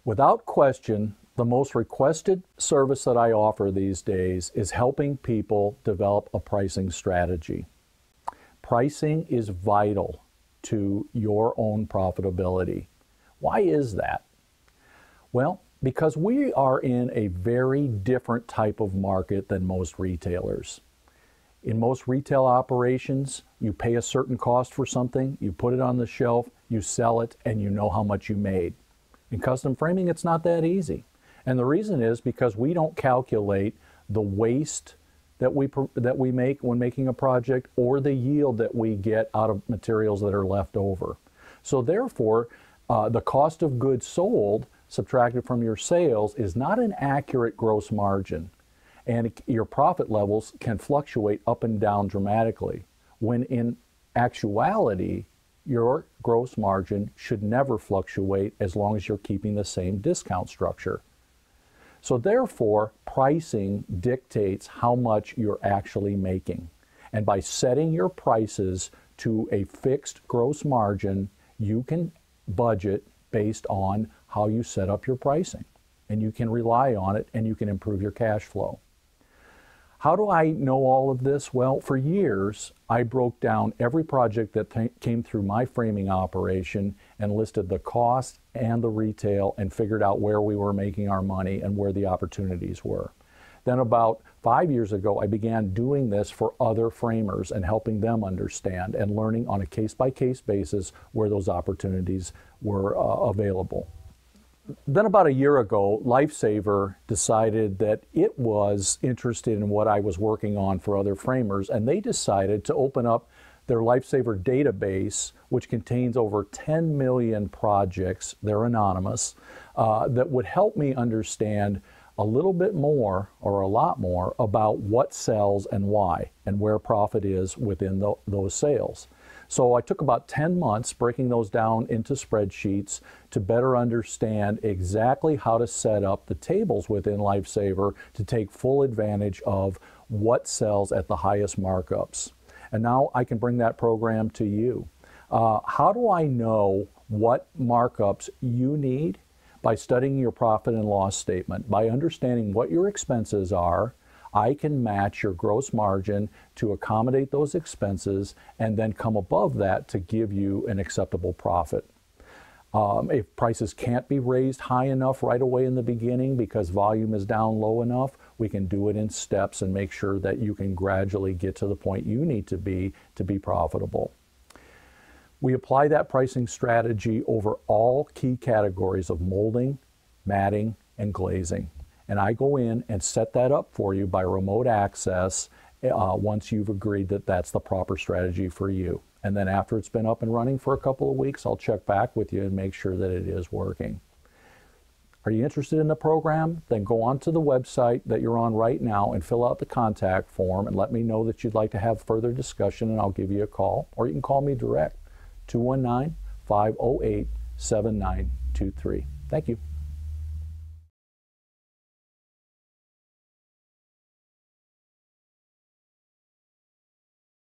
Without question, the most requested service that I offer these days is helping people develop a pricing strategy. Pricing is vital to your own profitability. Why is that? Well, because we are in a very different type of market than most retailers. In most retail operations, you pay a certain cost for something, you put it on the shelf, you sell it, and you know how much you made. In custom framing, it's not that easy. And the reason is because we don't calculate the waste that we make when making a project or the yield that we get out of materials that are left over. So therefore, the cost of goods sold subtracted from your sales is not an accurate gross margin. And your profit levels can fluctuate up and down dramatically, when in actuality, your gross margin should never fluctuate as long as you're keeping the same discount structure. So therefore, pricing dictates how much you're actually making. And by setting your prices to a fixed gross margin, you can budget based on how you set up your pricing. And you can rely on it, and you can improve your cash flow. How do I know all of this? Well, for years, I broke down every project that came through my framing operation and listed the cost and the retail and figured out where we were making our money and where the opportunities were. Then about 5 years ago, I began doing this for other framers and helping them understand and learning on a case-by-case basis where those opportunities were available. Then about a year ago, LifeSaver decided that it was interested in what I was working on for other framers, and they decided to open up their LifeSaver database, which contains over 10 million projects, they're anonymous, that would help me understand a little bit more or a lot more about what sells and why and where profit is within those sales. So I took about 10 months breaking those down into spreadsheets to better understand exactly how to set up the tables within LifeSaver to take full advantage of what sells at the highest markups. And now I can bring that program to you. How do I know what markups you need? By studying your profit and loss statement. By understanding what your expenses are, I can match your gross margin to accommodate those expenses and then come above that to give you an acceptable profit. If prices can't be raised high enough right away in the beginning because volume is down low enough, we can do it in steps and make sure that you can gradually get to the point you need to be profitable. We apply that pricing strategy over all key categories of molding, matting, and glazing. And I go in and set that up for you by remote access once you've agreed that that's the proper strategy for you. And then after it's been up and running for a couple of weeks, I'll check back with you and make sure that it is working. Are you interested in the program? Then go on to the website that you're on right now and fill out the contact form and let me know that you'd like to have further discussion, and I'll give you a call. Or you can call me direct, 219-508-7923. Thank you.